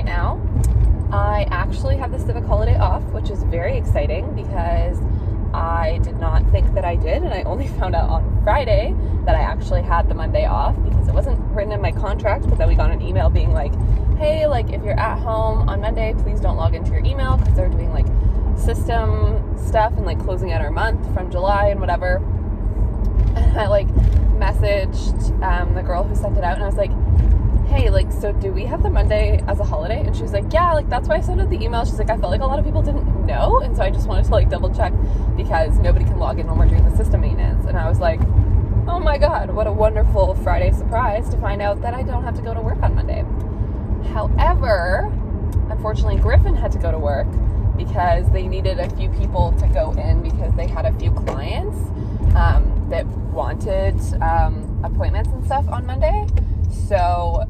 right now. I actually have the civic holiday off, which is very exciting because I did not think that I did, and I only found out on Friday that I actually had the Monday off because it wasn't written in my contract, but then we got an email being like, hey, like if you're at home on Monday, please don't log into your email because they're doing like system stuff and like closing out our month from July and whatever. And I like messaged the girl who sent it out, and I was like, hey, like, so do we have the Monday as a holiday? And she was like, yeah, like, that's why I sent out the email. She's like, I felt like a lot of people didn't know, and so I just wanted to, like, double check because nobody can log in when we're doing the system maintenance. And I was like, oh my god, what a wonderful Friday surprise to find out that I don't have to go to work on Monday. However, unfortunately, Griffin had to go to work because they needed a few people to go in because they had a few clients that wanted appointments and stuff on Monday. So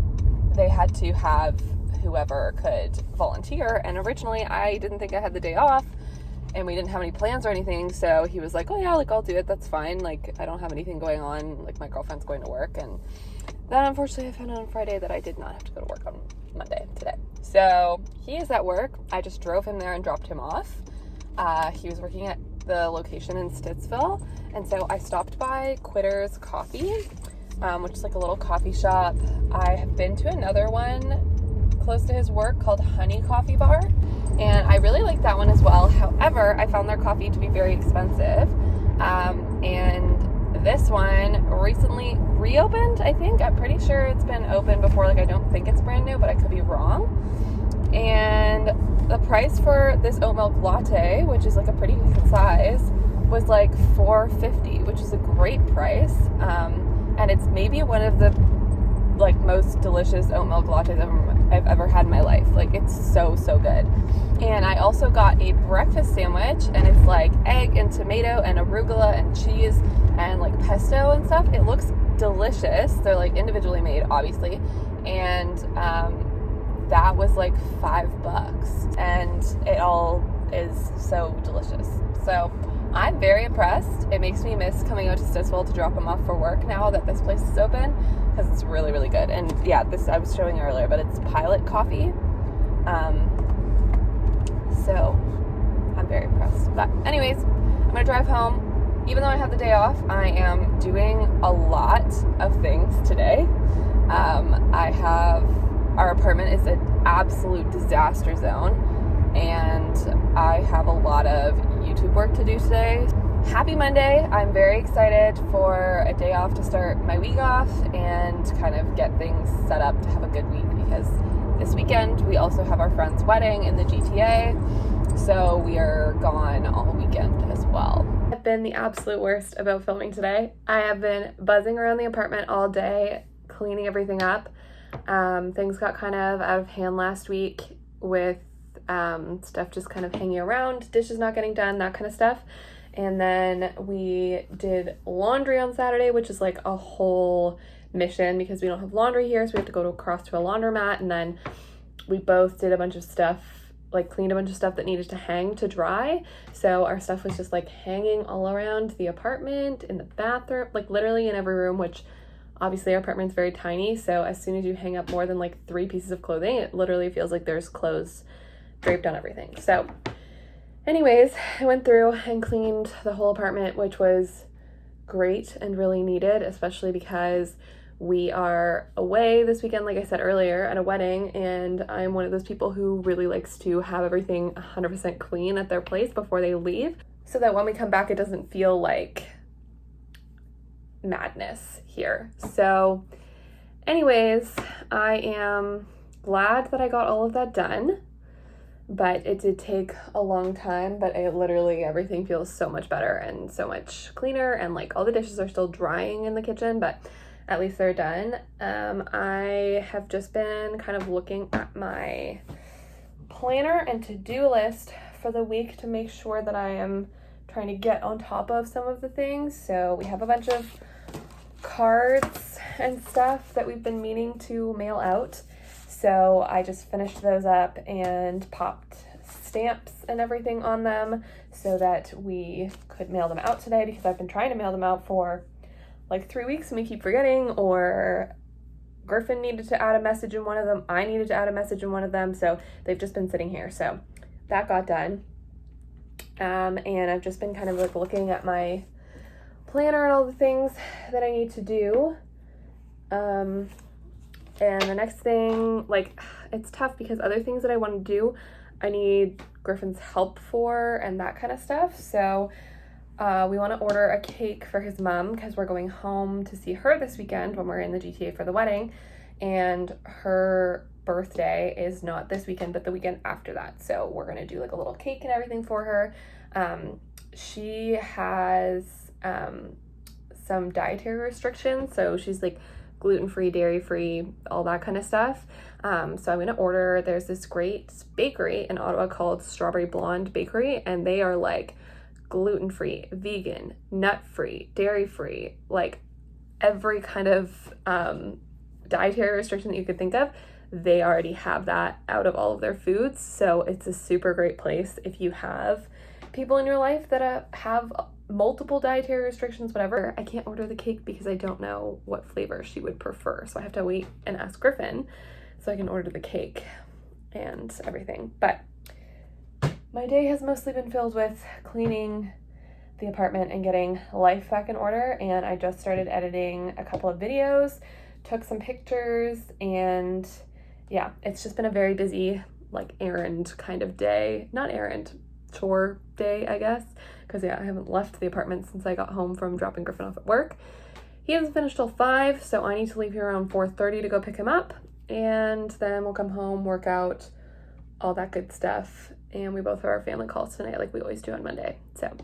they had to have whoever could volunteer, and originally I didn't think I had the day off and we didn't have any plans or anything, so he was like, oh yeah, like I'll do it, that's fine, like I don't have anything going on, like my girlfriend's going to work. And then unfortunately I found out on Friday that I did not have to go to work on Monday today. So he is at work. I just drove him there and dropped him off. He was working at the location in Stittsville, and so I stopped by Quitter's Coffee, which is like a little coffee shop. I have been to another one close to his work called Honey Coffee Bar, and I really like that one as well. However, I found their coffee to be very expensive, and this one recently reopened, I think. I'm pretty sure it's been open before, like I don't think it's brand new, but I could be wrong. And the price for this oat milk latte, which is like a pretty decent size, was like $4.50, which is a great price. And it's maybe one of the like most delicious oat milk lattes I've ever had in my life. Like it's so good. And I also got a breakfast sandwich, and it's like egg and tomato and arugula and cheese and like pesto and stuff. It looks delicious. They're like individually made, obviously. And that was like $5, and it all is so delicious. So I'm very impressed. It makes me miss coming out to Stittsville to drop him off for work now that this place is open, because it's really good. And yeah, this I was showing earlier, but it's Pilot Coffee. So I'm very impressed. But anyways, I'm gonna drive home. Even though I have the day off, I am doing a lot of things today. Our apartment is an absolute disaster zone, and I have a lot of YouTube work to do today. Happy Monday. I'm very excited for a day off to start my week off and kind of get things set up to have a good week, because this weekend we also have our friend's wedding in the GTA, so we are gone all weekend as well. I've been the absolute worst about filming today. I have been buzzing around the apartment all day, cleaning everything up. Things got kind of out of hand last week with stuff just kind of hanging around, dishes not getting done, that kind of stuff. And then we did laundry on Saturday, which is like a whole mission because we don't have laundry here, so we have to go across to a laundromat. And then we both did a bunch of stuff, like cleaned a bunch of stuff that needed to hang to dry. So our stuff was just like hanging all around the apartment, in the bathroom, like literally in every room, which obviously our apartment's very tiny. So as soon as you hang up more than like 3 pieces of clothing, it literally feels like there's clothes draped on everything. So anyways, I went through and cleaned the whole apartment, which was great and really needed, especially because we are away this weekend, like I said earlier, at a wedding, and I'm one of those people who really likes to have everything 100% clean at their place before they leave, so that when we come back, it doesn't feel like madness here. So anyways, I am glad that I got all of that done, but it did take a long time. But everything feels so much better and so much cleaner, and like all the dishes are still drying in the kitchen, but at least they're done. I have just been kind of looking at my planner and to-do list for the week to make sure that I am trying to get on top of some of the things. So we have a bunch of cards and stuff that we've been meaning to mail out. So I just finished those up and popped stamps and everything on them so that we could mail them out today, because I've been trying to mail them out for like 3 weeks and we keep forgetting, or Griffin needed to add a message in one of them. I needed to add a message in one of them. So they've just been sitting here. So that got done. And I've just been kind of like looking at my planner and all the things that I need to do. And the next thing, like, it's tough because other things that I want to do, I need Griffin's help for and that kind of stuff. So we want to order a cake for his mom because we're going home to see her this weekend when we're in the GTA for the wedding. And her birthday is not this weekend, but the weekend after that. So we're going to do like a little cake and everything for her. She has some dietary restrictions. So she's like gluten-free, dairy-free, all that kind of stuff. So I'm going to order, there's this great bakery in Ottawa called Strawberry Blonde Bakery, and they are like gluten-free, vegan, nut-free, dairy-free, like every kind of dietary restriction that you could think of. They already have that out of all of their foods. So it's a super great place if you have people in your life that have multiple dietary restrictions, whatever. I can't order the cake because I don't know what flavor she would prefer. So I have to wait and ask Griffin so I can order the cake and everything. But my day has mostly been filled with cleaning the apartment and getting life back in order. And I just started editing a couple of videos, took some pictures, and yeah, it's just been a very busy, like, errand kind of day. Not errand, chore day, I guess. Because yeah, I haven't left the apartment since I got home from dropping Griffin off at work. He hasn't finished till 5, so I need to leave here around 4:30 to go pick him up. And then we'll come home, work out, all that good stuff. And we both have our family calls tonight like we always do on Monday. So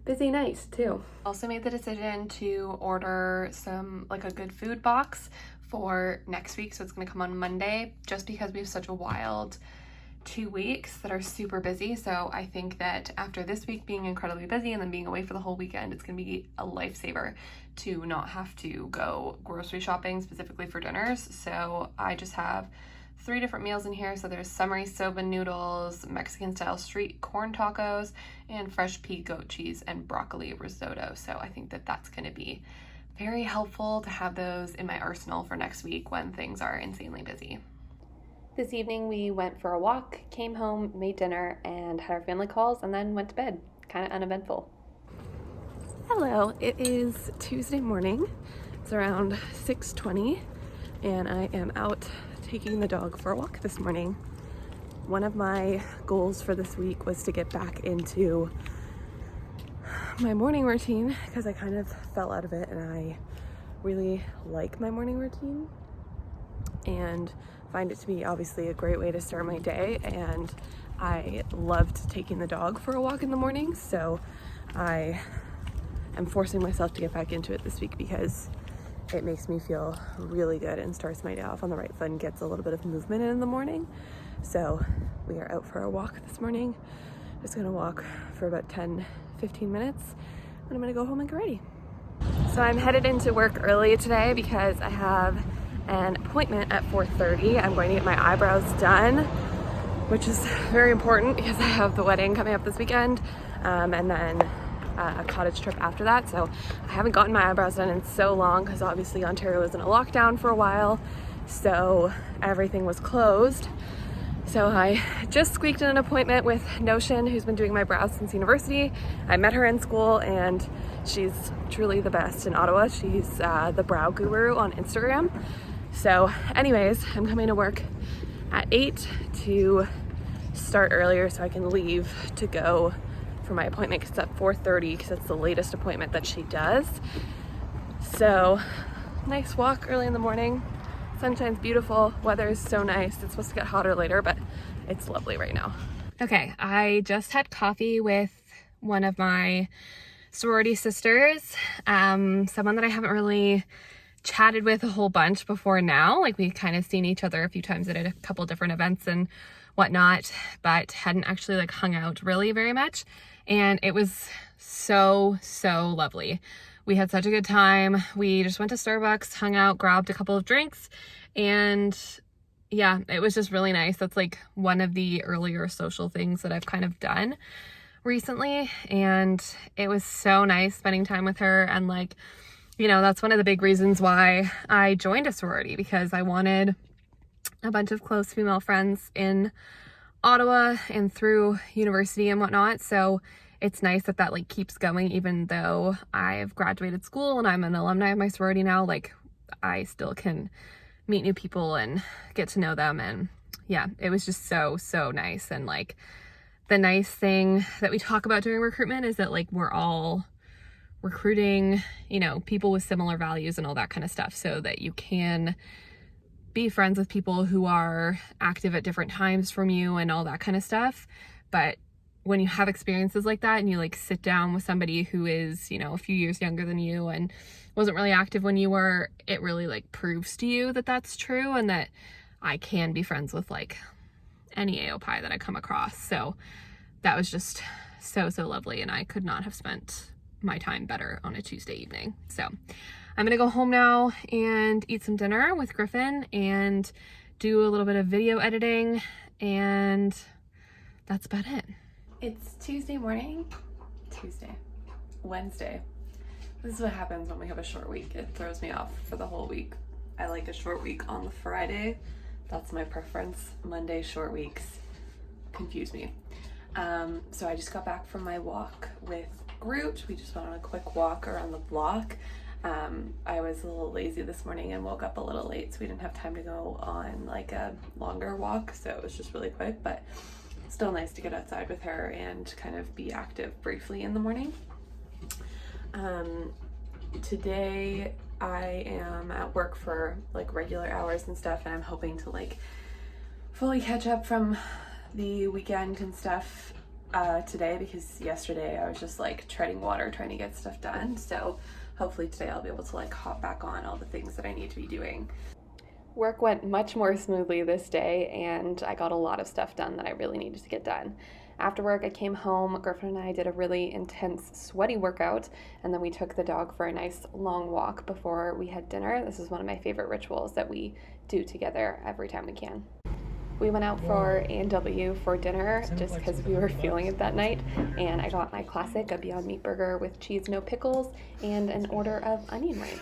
busy night too. Also made the decision to order some, like, a good food box for next week. So it's gonna come on Monday just because we have such a wild 2 weeks that are super busy. So I think that after this week being incredibly busy and then being away for the whole weekend, it's gonna be a lifesaver to not have to go grocery shopping specifically for dinners. So I just have 3 different meals in here. So there's summery soba noodles, Mexican style street corn tacos, and fresh pea goat cheese and broccoli risotto. So I think that that's gonna be very helpful to have those in my arsenal for next week when things are insanely busy. This evening we went for a walk, came home, made dinner, and had our family calls, and then went to bed. Kind of uneventful. Hello, it is Tuesday morning. It's around 6:20, and I am out taking the dog for a walk this morning. One of my goals for this week was to get back into my morning routine because I kind of fell out of it, and I really like my morning routine and find it to be obviously a great way to start my day, and I loved taking the dog for a walk in the morning, so I am forcing myself to get back into it this week because it makes me feel really good and starts my day off on the right foot and gets a little bit of movement in the morning. So we are out for a walk this morning. Just gonna walk for about 10-15 minutes, and I'm gonna go home and get ready. So I'm headed into work early today because I have an appointment at 4:30. I'm going to get my eyebrows done, which is very important because I have the wedding coming up this weekend, and then a cottage trip after that. So I haven't gotten my eyebrows done in so long because obviously Ontario was in a lockdown for a while, so everything was closed. So I just squeaked in an appointment with Notion, who's been doing my brows since university. I met her in school, and she's truly the best in Ottawa. She's the brow guru on Instagram. So anyways, I'm coming to work at 8 to start earlier so I can leave to go for my appointment because it's at 4:30 because it's the latest appointment that she does. So nice walk early in the morning. Sunshine's beautiful, weather is so nice. It's supposed to get hotter later, but it's lovely right now. Okay, I just had coffee with one of my sorority sisters, someone that I haven't really chatted with a whole bunch before now. Like, we've kind of seen each other a few times at a couple different events and whatnot, but hadn't actually like hung out really very much. And it was so lovely. We had such a good time. We just went to Starbucks, hung out, grabbed a couple of drinks, and yeah, it was just really nice. That's like one of the earlier social things that I've kind of done recently, and it was so nice spending time with her and like you know, that's one of the big reasons why I joined a sorority, because I wanted a bunch of close female friends in Ottawa and through university and whatnot. So it's nice that that like keeps going, even though I've graduated school and I'm an alumni of my sorority now. Like, I still can meet new people and get to know them. And yeah, it was just so nice. And like, the nice thing that we talk about during recruitment is that like we're all recruiting, you know, people with similar values and all that kind of stuff, so that you can be friends with people who are active at different times from you and all that kind of stuff. But when you have experiences like that and you like sit down with somebody who is, you know, a few years younger than you and wasn't really active when you were, it really like proves to you that that's true, and that I can be friends with like any AOPI that I come across. So that was just so lovely, and I could not have spent my time better on a Tuesday evening. So I'm gonna go home now and eat some dinner with Griffin and do a little bit of video editing, and that's about it. It's Tuesday morning. Wednesday. This is what happens when we have a short week. It throws me off for the whole week. I like a short week on the Friday. That's my preference. Monday short weeks confuse me. So I just got back from my walk with Groot. We just went on a quick walk around the block. I was a little lazy this morning and woke up a little late, so we didn't have time to go on like a longer walk, so it was just really quick, but still nice to get outside with her and kind of be active briefly in the morning. Today I am at work for like regular hours and stuff, and I'm hoping to like fully catch up from the weekend and stuff today, because yesterday I was just like treading water trying to get stuff done. So hopefully today I'll be able to like hop back on all the things that I need to be doing. Work went much more smoothly this day, and I got a lot of stuff done that I really needed to get done. After work, I came home. Griffin and I did a really intense, sweaty workout, and then we took the dog for a nice long walk before we had dinner. This is one of my favorite rituals that we do together every time we can. We went out for A&W for dinner just because we were feeling it that night, and I got my classic, a Beyond Meat burger with cheese, no pickles, and an order of onion rings.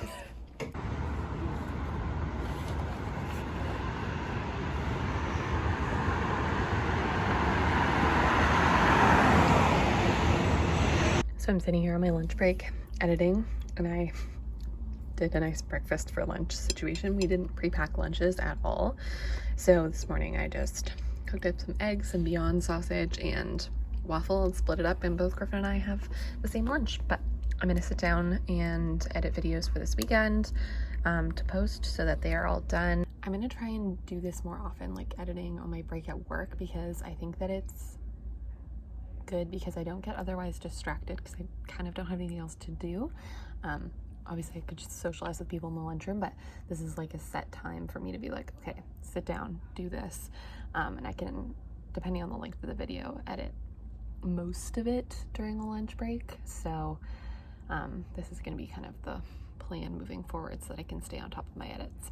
So I'm sitting here on my lunch break editing, and I did a nice breakfast for lunch situation. We didn't pre-pack lunches at all. So this morning I just cooked up some eggs and Beyond sausage and waffle and split it up, and both Griffin and I have the same lunch. But I'm gonna sit down and edit videos for this weekend to post so that they are all done. I'm gonna try and do this more often, like editing on my break at work, because I think that it's good because I don't get otherwise distracted, because I kind of don't have anything else to do. Obviously I could just socialize with people in the lunchroom, but this is like a set time for me to be like, okay, sit down, do this. And I can, depending on the length of the video, edit most of it during the lunch break. So this is gonna be kind of the plan moving forward so that I can stay on top of my edits.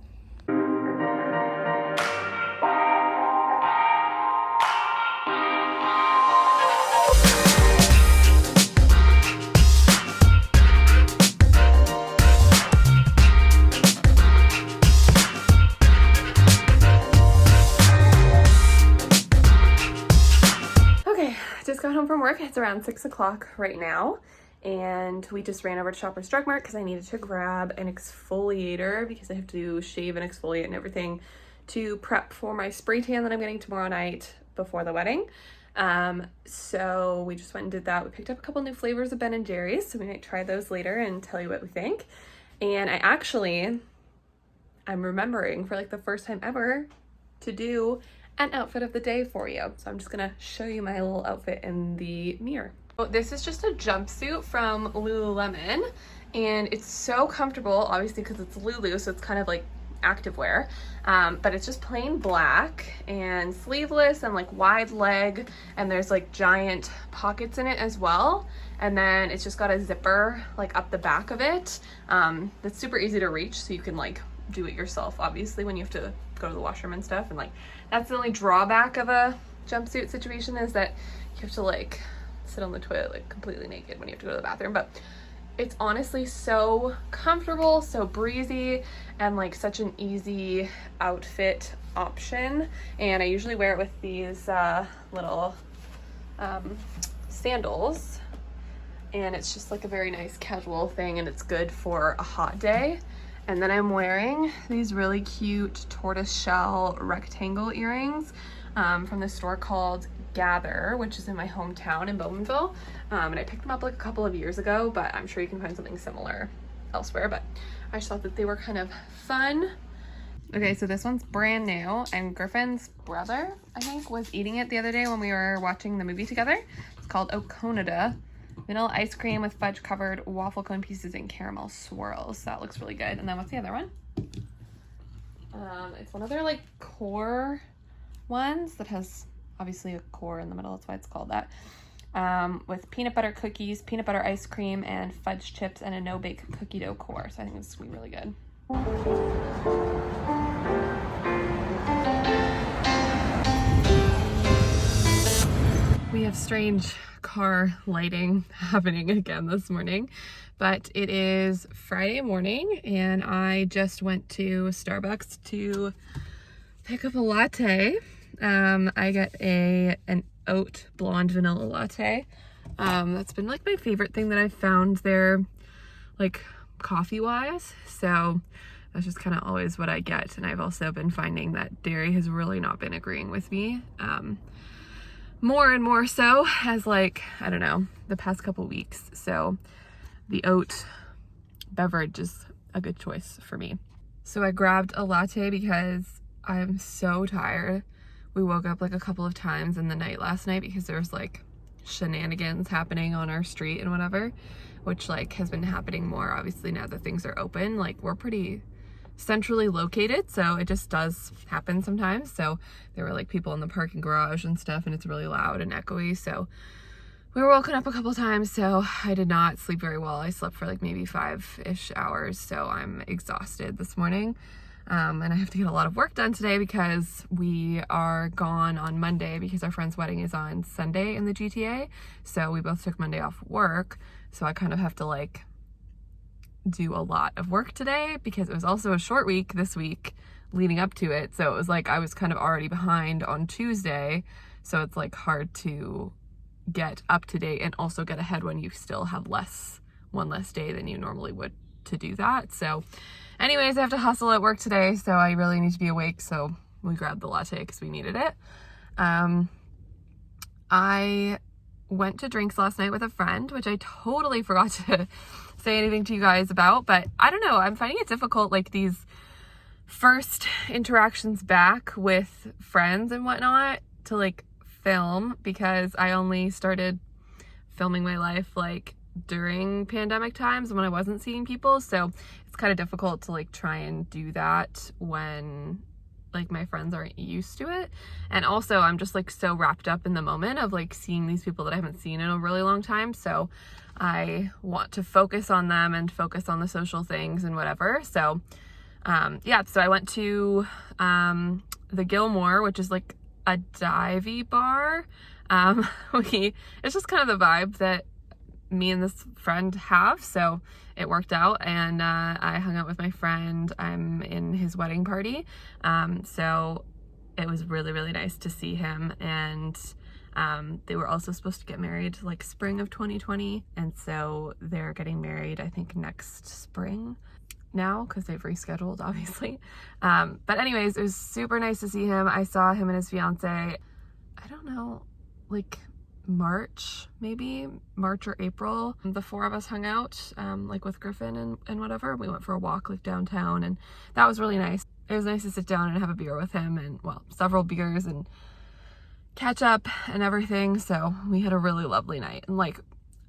Just got home from work. It's around 6 o'clock right now, and we just ran over to Shoppers Drug Mart because I needed to grab an exfoliator because I have to shave and exfoliate and everything to prep for my spray tan that I'm getting tomorrow night before the wedding. So we just went and did that. We picked up a couple new flavors of Ben & Jerry's, so we might try those later and tell you what we think. And I'm remembering for like the first time ever to do an outfit of the day for you. So I'm just gonna show you my little outfit in the mirror. So this is just a jumpsuit from Lululemon, and it's so comfortable, obviously because it's Lulu, so it's kind of like activewear, but it's just plain black and sleeveless and like wide leg, and there's like giant pockets in it as well. And then it's just got a zipper like up the back of it that's super easy to reach, so you can like do it yourself, obviously, when you have to go to the washroom and stuff. And like, that's the only drawback of a jumpsuit situation, is that you have to like sit on the toilet like completely naked when you have to go to the bathroom. But It's honestly so comfortable, so breezy, and like such an easy outfit option. And I usually wear it with these little sandals, and it's just like a very nice casual thing, and it's good for a hot day. And then I'm wearing these really cute tortoiseshell rectangle earrings from the store called Gather, which is in my hometown in Bowmanville. And I picked them up like a couple of years ago, but I'm sure you can find something similar elsewhere. But I just thought that they were kind of fun. Okay, so this one's brand new, and Griffin's brother, I think, was eating it the other day when we were watching the movie together. It's called Oconada. Vanilla ice cream with fudge covered waffle cone pieces and caramel swirls. That looks really good. And then what's the other one? It's one of their like core ones that has obviously a core in the middle. That's why it's called that. With peanut butter cookies, peanut butter ice cream, and fudge chips, and a no-bake cookie dough core. So I think this is going to be really good. We have strange car lighting happening again this morning, but it is Friday morning, and I just went to Starbucks to pick up a latte. I got an oat blonde vanilla latte. That's been like my favorite thing that I've found there, like coffee wise. So that's just kind of always what I get. And I've also been finding that dairy has really not been agreeing with me. More and more so as like, I don't know, the past couple weeks. So the oat beverage is a good choice for me. So I grabbed a latte because I am so tired. We woke up like a couple of times in the night last night because there's like shenanigans happening on our street and whatever, which like has been happening more obviously now that things are open. Like we're pretty centrally located, so it just does happen sometimes. So there were like people in the parking garage and stuff, and it's really loud and echoey. So we were woken up a couple times, so I did not sleep very well. I slept for like maybe 5-ish hours, so I'm exhausted this morning. And I have to get a lot of work done today because we are gone on Monday because our friend's wedding is on Sunday in the GTA. So we both took Monday off work. So I kind of have to like do a lot of work today because it was also a short week this week leading up to it. So it was like I was kind of already behind on Tuesday. So it's like hard to get up to date and also get ahead when you still have one less day than you normally would to do that. So anyways, I have to hustle at work today, so I really need to be awake. So we grabbed the latte because we needed it. I went to drinks last night with a friend, which I totally forgot to say anything to you guys about, but I don't know, I'm finding it difficult, like these first interactions back with friends and whatnot, to like film, because I only started filming my life like during pandemic times when I wasn't seeing people. So it's kind of difficult to like try and do that when like my friends aren't used to it. And also I'm just like so wrapped up in the moment of like seeing these people that I haven't seen in a really long time. So I want to focus on them and focus on the social things and whatever. So yeah, so I went to the Gilmore, which is like a divey bar. It's just kind of the vibe that me and this friend have, so it worked out. And I hung out with my friend. I'm in his wedding party, so it was really, really nice to see him. And they were also supposed to get married like spring of 2020, and so they're getting married I think next spring now because they've rescheduled obviously. But anyways, it was super nice to see him. I saw him and his fiance, I don't know, like March or April. The four of us hung out like with Griffin and whatever. We went for a walk like downtown, and that was really nice. It was nice to sit down and have a beer with him, and well, several beers and catch up and everything. So we had a really lovely night. And like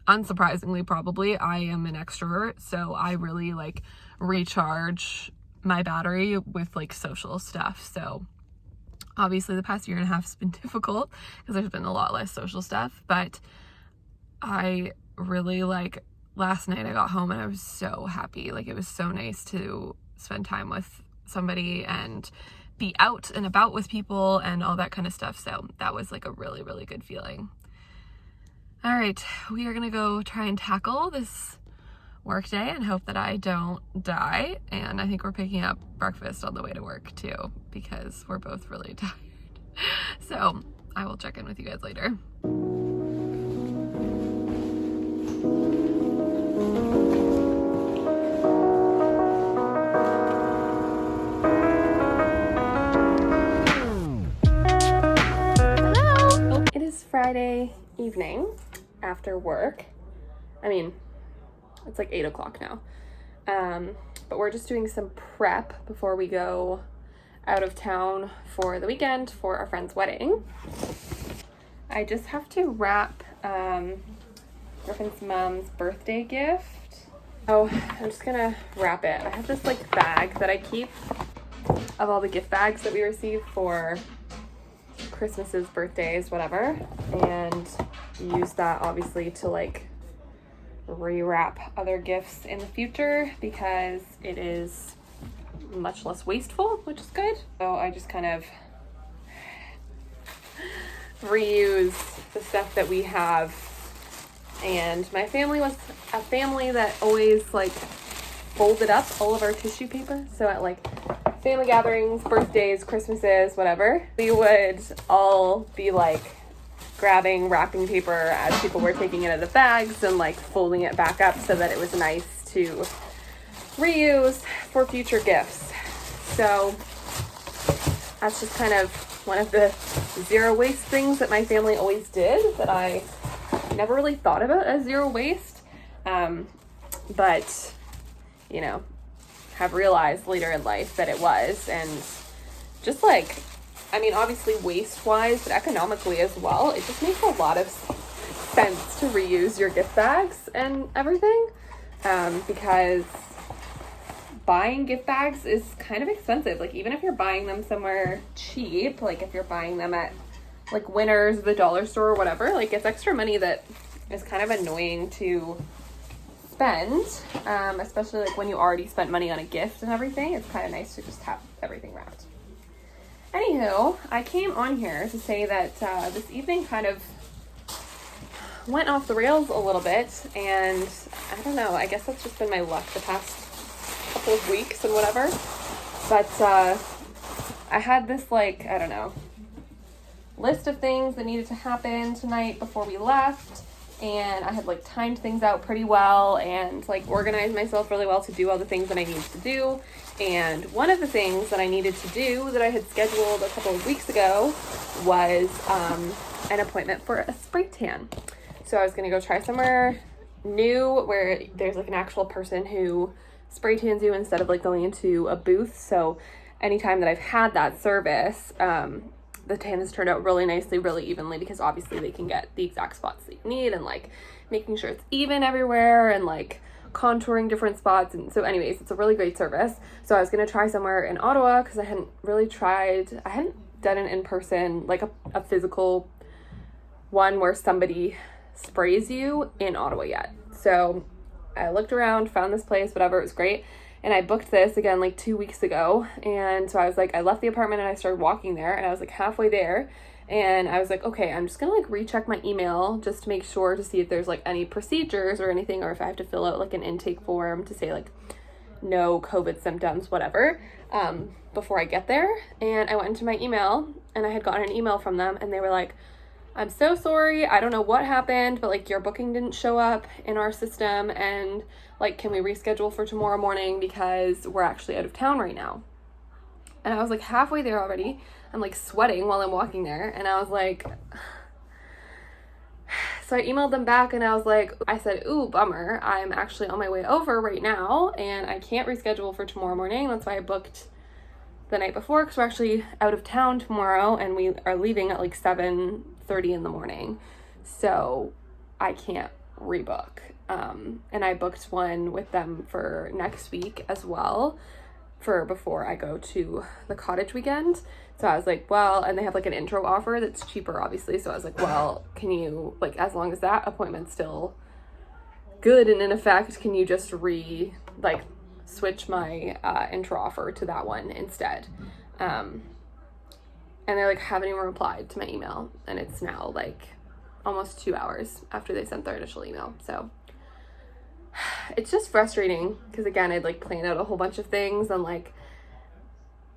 unsurprisingly, probably I am an extrovert, so I really like recharge my battery with like social stuff. So obviously the past year and a half has been difficult because there's been a lot less social stuff, but I really like last night I got home and I was so happy. Like it was so nice to spend time with somebody and be out and about with people and all that kind of stuff. So that was like a really, really good feeling. All right, we are gonna go try and tackle this work day and hope that I don't die. And I think we're picking up breakfast on the way to work too, because we're both really tired. So I will check in with you guys later. Hello! It is Friday evening after work. I mean, it's like 8 o'clock now. But we're just doing some prep before we go out of town for the weekend for our friend's wedding. I just have to wrap Griffin's mom's birthday gift. Oh, I'm just gonna wrap it. I have this like bag that I keep of all the gift bags that we receive for Christmases, birthdays, whatever, and use that obviously to like rewrap other gifts in the future because it is much less wasteful, which is good. So I just kind of reuse the stuff that we have. And my family was a family that always like folded up all of our tissue paper. So at like family gatherings, birthdays, Christmases, whatever, we would all be like grabbing wrapping paper as people were taking it out of the bags and like folding it back up so that it was nice to reuse for future gifts. So that's just kind of one of the zero waste things that my family always did that I never really thought about as zero waste. But, you know, have realized later in life that it was. And just like, I mean, obviously waste-wise, but economically as well, it just makes a lot of sense to reuse your gift bags and everything, because buying gift bags is kind of expensive. Like, even if you're buying them somewhere cheap, like if you're buying them at like Winners, the dollar store or whatever, like it's extra money that is kind of annoying to spend, especially like when you already spent money on a gift and everything. It's kind of nice to just have everything wrapped. Anywho, I came on here to say that this evening kind of went off the rails a little bit, and I don't know, I guess that's just been my luck the past couple of weeks and whatever, but I had this like, I don't know, list of things that needed to happen tonight before we left, and I had like timed things out pretty well and like organized myself really well to do all the things that I needed to do. And one of the things that I needed to do that I had scheduled a couple of weeks ago was an appointment for a spray tan. So I was gonna go try somewhere new where there's like an actual person who spray tans you instead of like going into a booth. So anytime that I've had that service, the tan has turned out really nicely, really evenly, because obviously they can get the exact spots that you need and like making sure it's even everywhere and like contouring different spots. And so anyways, it's a really great service. So I was going to try somewhere in Ottawa because I hadn't done an in-person, like a physical one where somebody sprays you in Ottawa yet. So I looked around, found this place, whatever, it was great. And I booked this again like 2 weeks ago. And so I was like, I left the apartment and I started walking there, and I was like halfway there. And I was like, okay, I'm just gonna like recheck my email just to make sure to see if there's like any procedures or anything, or if I have to fill out like an intake form to say like no COVID symptoms, whatever, before I get there. And I went into my email and I had gotten an email from them, and they were like, I'm so sorry, I don't know what happened, but like your booking didn't show up in our system, and like, can we reschedule for tomorrow morning because we're actually out of town right now. And I was like halfway there already. I'm like sweating while I'm walking there, and I was like, so I emailed them back and I was like, I said, ooh, bummer, I'm actually on my way over right now and I can't reschedule for tomorrow morning. That's why I booked the night before, because we're actually out of town tomorrow and we are leaving at like 7:30 in the morning, so I can't rebook. And I booked one with them for next week as well, for before I go to the cottage weekend. So I was like, well, and they have like an intro offer that's cheaper, obviously. So I was like, well, can you, like, as long as that appointment's still good and in effect, can you just switch my intro offer to that one instead? And they like haven't even replied to my email, and it's now like almost 2 hours after they sent their initial email. So it's just frustrating because again, I'd like planned out a whole bunch of things and like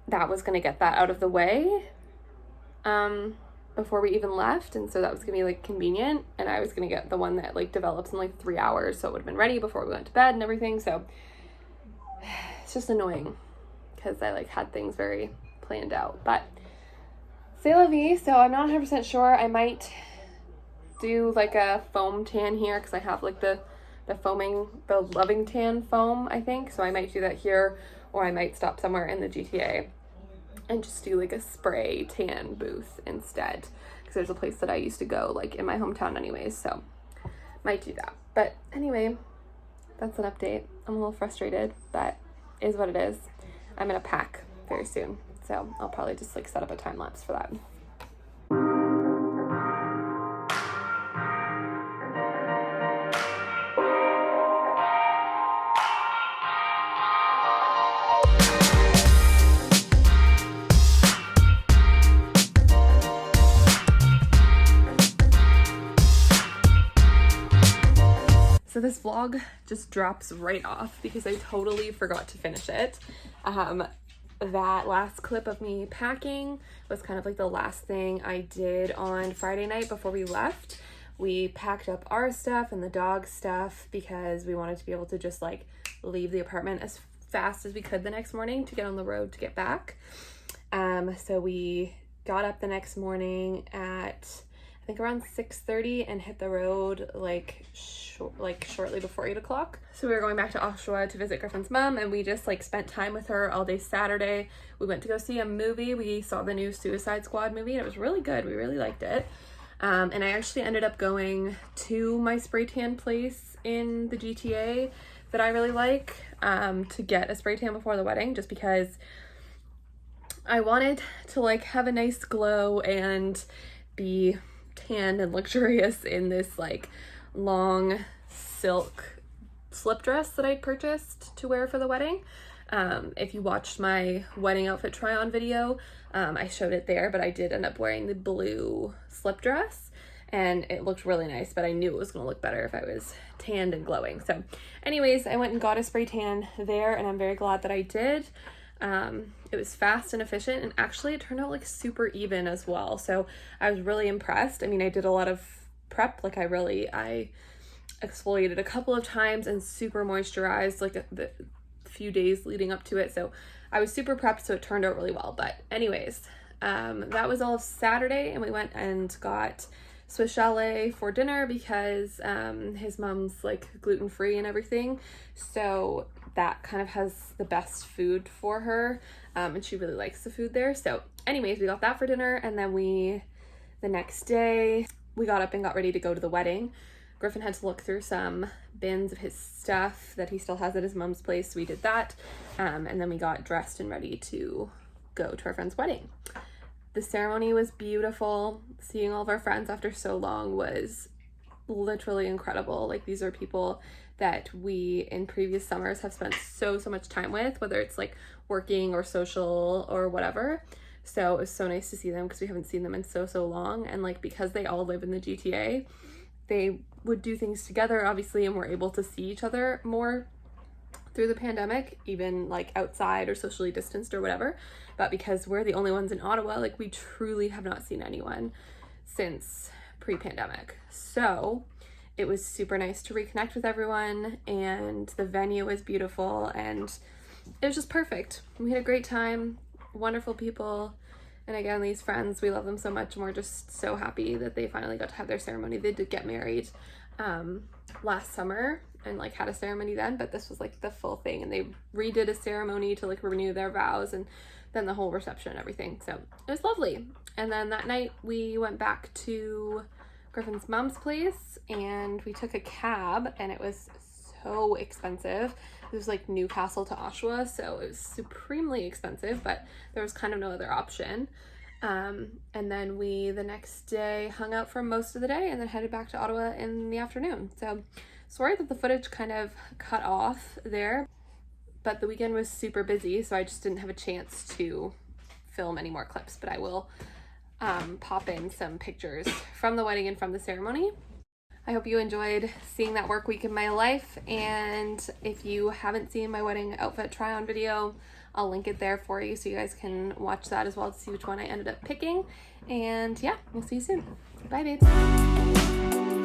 that was gonna get that out of the way before we even left, and so that was gonna be like convenient, and I was gonna get the one that like develops in like 3 hours, so it would have been ready before we went to bed and everything. So it's just annoying because I like had things very planned out, but c'est la vie. So I'm not 100% sure. I might do like a foam tan here because I have like the loving tan foam, I think. So I might do that here, or I might stop somewhere in the GTA and just do like a spray tan booth instead, because there's a place that I used to go like in my hometown anyways, so might do that. But anyway, that's an update. I'm a little frustrated, but it is what it is. I'm gonna pack very soon, so I'll probably just like set up a time lapse for that. So this vlog just drops right off because I totally forgot to finish it. That last clip of me packing was kind of like the last thing I did on Friday night before we left. We packed up our stuff and the dog stuff because we wanted to be able to just like leave the apartment as fast as we could the next morning to get on the road to get back. So we got up the next morning at I think around 6:30 and hit the road like shortly before 8 o'clock. So we were going back to Oshawa to visit Griffin's mom, and we just like spent time with her all day Saturday. We went to go see a movie. We saw the new Suicide Squad movie and it was really good. We really liked it. And I actually ended up going to my spray tan place in the GTA that I really like to get a spray tan before the wedding, just because I wanted to like have a nice glow and be tan and luxurious in this like long silk slip dress that I purchased to wear for the wedding. If you watched my wedding outfit try on video, I showed it there, but I did end up wearing the blue slip dress and it looked really nice, but I knew it was going to look better if I was tanned and glowing. So anyways, I went and got a spray tan there and I'm very glad that I did. It was fast and efficient, and actually it turned out like super even as well. So I was really impressed. I mean, I did a lot of prep, like I exfoliated a couple of times and super moisturized like the few days leading up to it. So I was super prepped, so it turned out really well. But anyways, that was all of Saturday, and we went and got Swiss chalet for dinner because his mom's like gluten-free and everything. So that kind of has the best food for her, and she really likes the food there. So anyways, we got that for dinner, and then the next day we got up and got ready to go to the wedding. Griffin had to look through some bins of his stuff that he still has at his mom's place, so we did that, and then we got dressed and ready to go to our friend's wedding. The ceremony was beautiful. Seeing all of our friends after so long was literally incredible. Like, these are people that we in previous summers have spent so much time with, whether it's like working or social or whatever. So it was so nice to see them because we haven't seen them in so long, and like because they all live in the GTA, they would do things together obviously, and we're able to see each other more through the pandemic, even like outside or socially distanced or whatever. But because we're the only ones in Ottawa, like we truly have not seen anyone since pre-pandemic. So it was super nice to reconnect with everyone, and the venue was beautiful, and it was just perfect. We had a great time, wonderful people, and again, these friends, we love them so much, and we're just so happy that they finally got to have their ceremony. They did get married last summer and like had a ceremony then, but this was like the full thing, and they redid a ceremony to like renew their vows, and then the whole reception and everything. So it was lovely. And then that night we went back to Griffin's mom's place and we took a cab, and it was so expensive. It was like Newcastle to Oshawa, so it was supremely expensive, but there was kind of no other option. And then we the next day hung out for most of the day and then headed back to Ottawa in the afternoon. So sorry that the footage kind of cut off there, but the weekend was super busy, so I just didn't have a chance to film any more clips, but I will pop in some pictures from the wedding and from the ceremony. I hope you enjoyed seeing that work week in my life, and if you haven't seen my wedding outfit try-on video, I'll link it there for you so you guys can watch that as well to see which one I ended up picking. And yeah, we'll see you soon. Bye, babes.